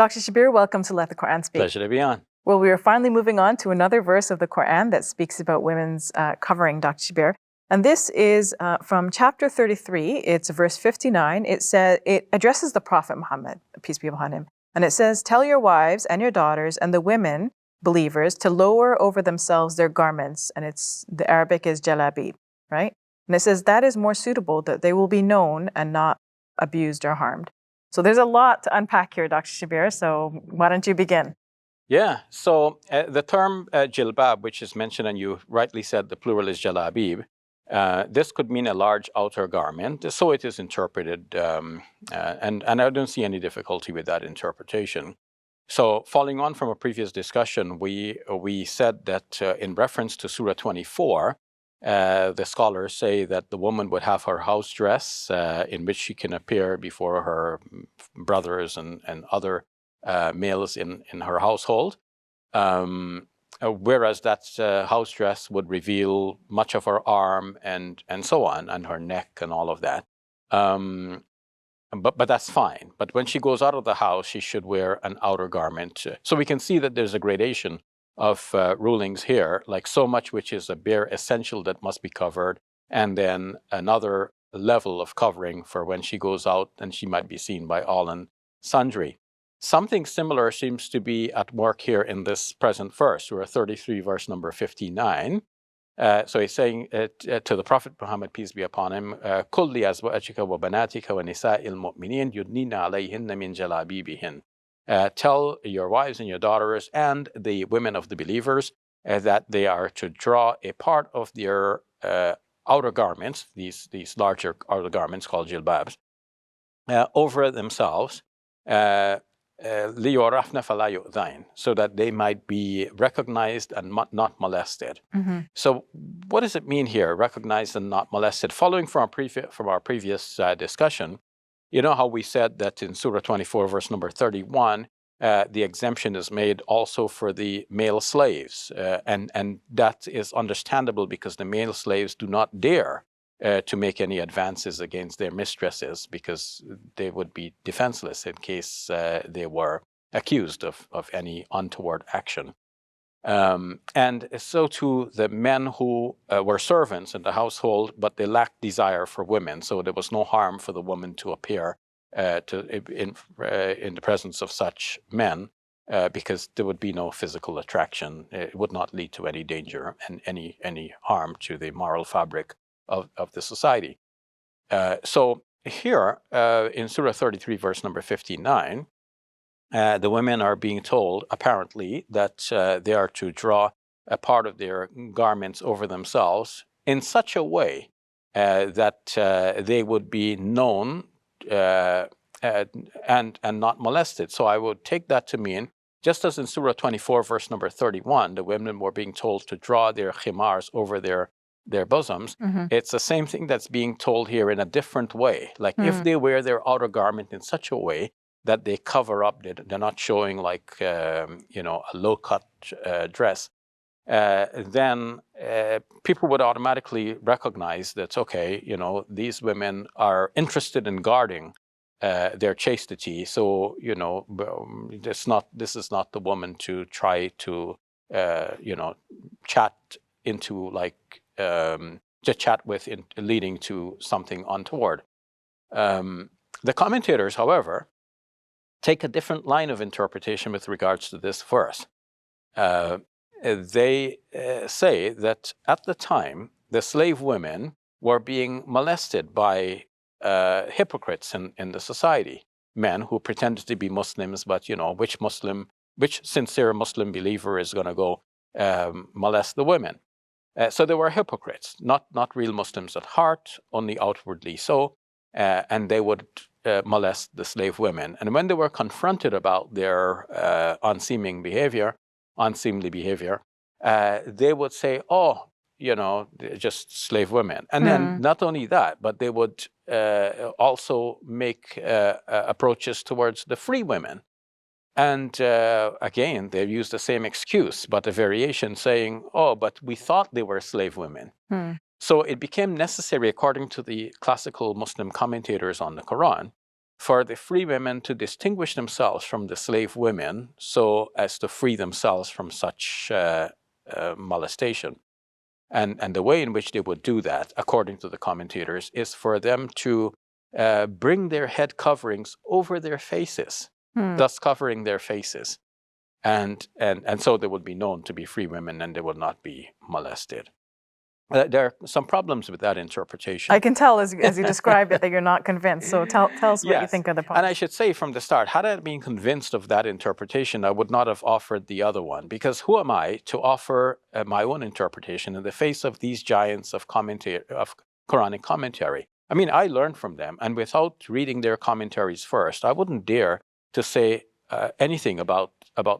Dr. Shabir, welcome to Let the Quran Speak. Pleasure to be on. Well, we are finally moving on to another verse of the Quran that speaks about women's covering, Dr. Shabir. And this is from chapter 33. It's verse 59. It addresses the Prophet Muhammad, peace be upon him. And it says, "Tell your wives and your daughters and the women, believers, to lower over themselves their garments." And the Arabic is jalabib, right? And it says that is more suitable, that they will be known and not abused or harmed. So there's a lot to unpack here, Dr. Shabir. So why don't you begin? Yeah, so the term jilbab, which is mentioned, and you rightly said the plural is jalabib, this could mean a large outer garment. So it is interpreted, and I don't see any difficulty with that interpretation. So following on from a previous discussion, we said that in reference to Surah 24, the scholars say that the woman would have her house dress in which she can appear before her brothers and other males in her household, whereas that house dress would reveal much of her arm and so on, and her neck and all of that. But that's fine. But when she goes out of the house, she should wear an outer garment. So we can see that there's a gradation of rulings here, like so much which is a bare essential that must be covered, and then another level of covering for when she goes out and she might be seen by all and sundry. Something similar seems to be at work here in this present verse, Surah 33, verse number 59. So he's saying to the Prophet Muhammad, peace be upon him, "Qul li azwajika wa banatika wa nisa'il mu'minin yudnina alayhinna min jalabibihin." Tell your wives and your daughters and the women of the believers that they are to draw a part of their outer garments, these larger outer garments called jilbabs, over themselves, لِيُعْرَفْنَ فَلَا يُؤْذَيْنَ, so that they might be recognized and not molested. Mm-hmm. So what does it mean here, recognized and not molested? Following from our previous discussion, you know how we said that in Surah 24, verse number 31, the exemption is made also for the male slaves. And that is understandable because the male slaves do not dare to make any advances against their mistresses because they would be defenseless in case they were accused of any untoward action. And so too the men who were servants in the household, but they lacked desire for women, so there was no harm for the woman to appear in the presence of such men, because there would be no physical attraction. It would not lead to any danger and any harm to the moral fabric of the society. So here in Surah 33, verse number 59, the women are being told, apparently, that they are to draw a part of their garments over themselves in such a way that they would be known and not molested. So I would take that to mean, just as in Surah 24, verse number 31, the women were being told to draw their khimars over their bosoms, mm-hmm. It's the same thing that's being told here in a different way. Like if they wear their outer garment in such a way that they cover up, they're not showing like, a low-cut dress, then people would automatically recognize that, okay, these women are interested in guarding their chastity. So, this is not the woman to try to, chat into like, to chat with, leading to something untoward. The commentators, however, take a different line of interpretation with regards to this verse. They say that at the time, the slave women were being molested by hypocrites in the society, men who pretended to be Muslims, but which sincere Muslim believer is going to go molest the women? So they were hypocrites, not real Muslims at heart, only outwardly so, and they would molest the slave women. And when they were confronted about their unseemly behavior, they would say, "Oh, they're just slave women." And then not only that, but they would also make approaches towards the free women. And again, they use the same excuse, but a variation saying, "Oh, but we thought they were slave women." So it became necessary, according to the classical Muslim commentators on the Quran, for the free women to distinguish themselves from the slave women so as to free themselves from such molestation. And the way in which they would do that, according to the commentators, is for them to bring their head coverings over their faces, thus covering their faces. And so they would be known to be free women and they would not be molested. There are some problems with that interpretation. I can tell as you described it that you're not convinced. So tell us what you think of the problem. And I should say from the start, had I been convinced of that interpretation, I would not have offered the other one. Because who am I to offer my own interpretation in the face of these giants of Quranic commentary? I mean, I learned from them, and without reading their commentaries first, I wouldn't dare to say anything about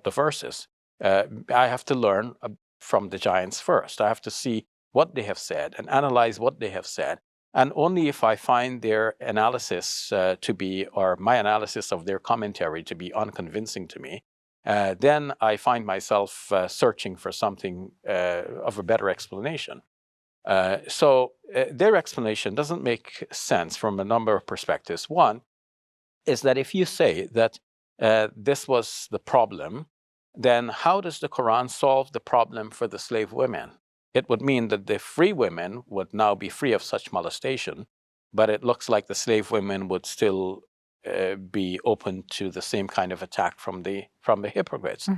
the verses. I have to learn from the giants first. I have to see what they have said and analyze what they have said. And only if I find their analysis to be, or my analysis of their commentary to be unconvincing to me, then I find myself searching for something of a better explanation. So their explanation doesn't make sense from a number of perspectives. One is that if you say that this was the problem, then how does the Quran solve the problem for the slave women? It would mean that the free women would now be free of such molestation, but it looks like the slave women would still be open to the same kind of attack from the hypocrites.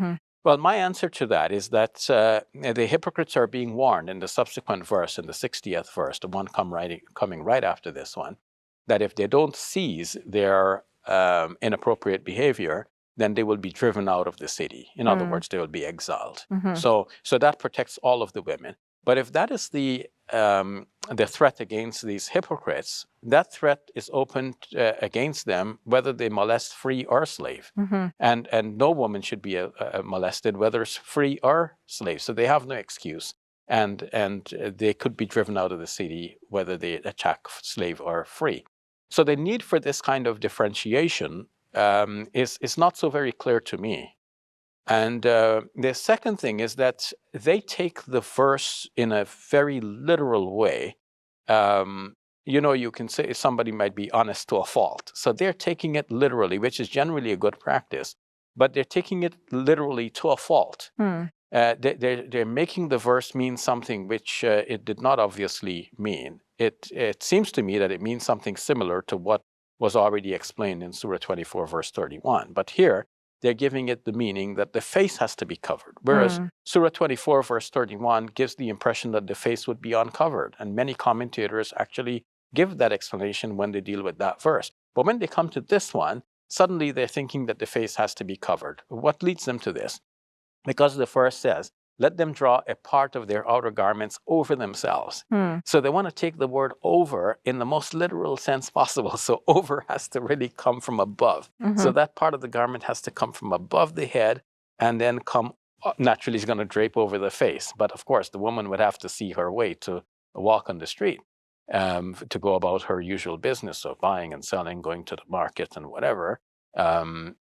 Well, my answer to that is that the hypocrites are being warned in the subsequent verse, in the 60th verse, the one coming right after this one, that if they don't cease their inappropriate behavior, then they will be driven out of the city. In other words, they will be exiled. So that protects all of the women. But if that is the threat against these hypocrites, that threat is open against them whether they molest free or slave. And no woman should be molested whether it's free or slave. So they have no excuse. And they could be driven out of the city whether they attack slave or free. So the need for this kind of differentiation is not so very clear to me. And the second thing is that they take the verse in a very literal way. You can say somebody might be honest to a fault. So they're taking it literally, which is generally a good practice, but they're taking it literally to a fault. They're making the verse mean something which it did not obviously mean. It seems to me that it means something similar to what was already explained in Surah 24, verse 31. But here, they're giving it the meaning that the face has to be covered. Whereas Surah 24, verse 31 gives the impression that the face would be uncovered. And many commentators actually give that explanation when they deal with that verse. But when they come to this one, suddenly they're thinking that the face has to be covered. What leads them to this? Because the verse says, let them draw a part of their outer garments over themselves. So they want to take the word over in the most literal sense possible. So over has to really come from above. So that part of the garment has to come from above the head and then come, naturally is going to drape over the face. But of course, the woman would have to see her way to walk on the street, to go about her usual business of buying and selling, going to the market and whatever.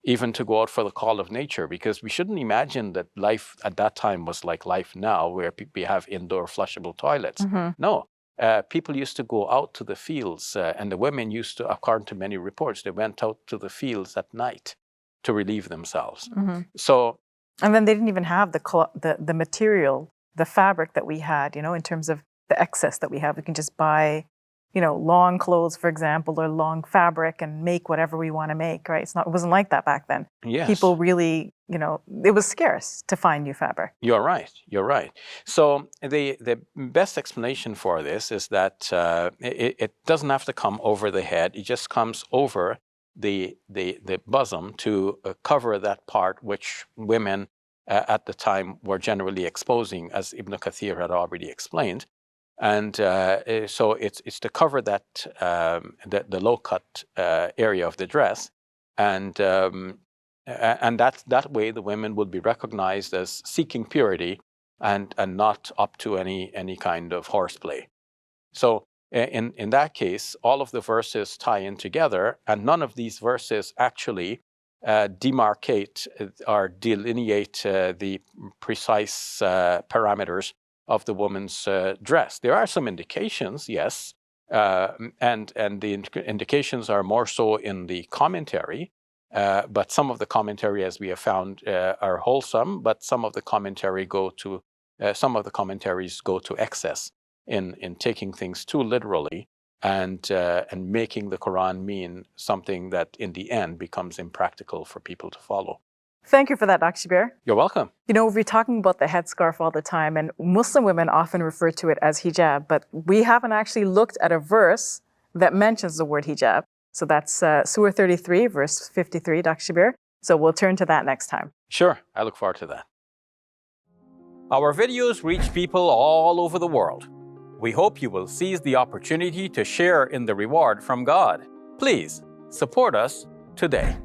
Even to go out for the call of nature, because we shouldn't imagine that life at that time was like life now, where we have indoor flushable toilets. No, people used to go out to the fields, and the women used to, according to many reports, they went out to the fields at night to relieve themselves. So, and then they didn't even have the material, the fabric that we had, in terms of the excess that we have. We can just buy long clothes, for example, or long fabric and make whatever we want to make, right? It wasn't like that back then. Yes. People really, it was scarce to find new fabric. You're right. So the best explanation for this is that it doesn't have to come over the head. It just comes over the bosom to cover that part which women at the time were generally exposing, as Ibn Kathir had already explained. And so it's to cover that the low cut area of the dress, and that way the women would be recognized as seeking purity and not up to any kind of horseplay. So in that case, all of the verses tie in together, and none of these verses actually demarcate or delineate the precise parameters of the woman's dress. There are some indications, yes, and the indications are more so in the commentary. But some of the commentary, as we have found, are wholesome. But some of the commentaries go to excess in taking things too literally and making the Quran mean something that in the end becomes impractical for people to follow. Thank you for that, Dr. Shabir. You're welcome. You know, we're talking about the headscarf all the time, and Muslim women often refer to it as hijab, but we haven't actually looked at a verse that mentions the word hijab. So that's Surah 33, verse 53, Dr. Shabir. So we'll turn to that next time. Sure, I look forward to that. Our videos reach people all over the world. We hope you will seize the opportunity to share in the reward from God. Please support us today.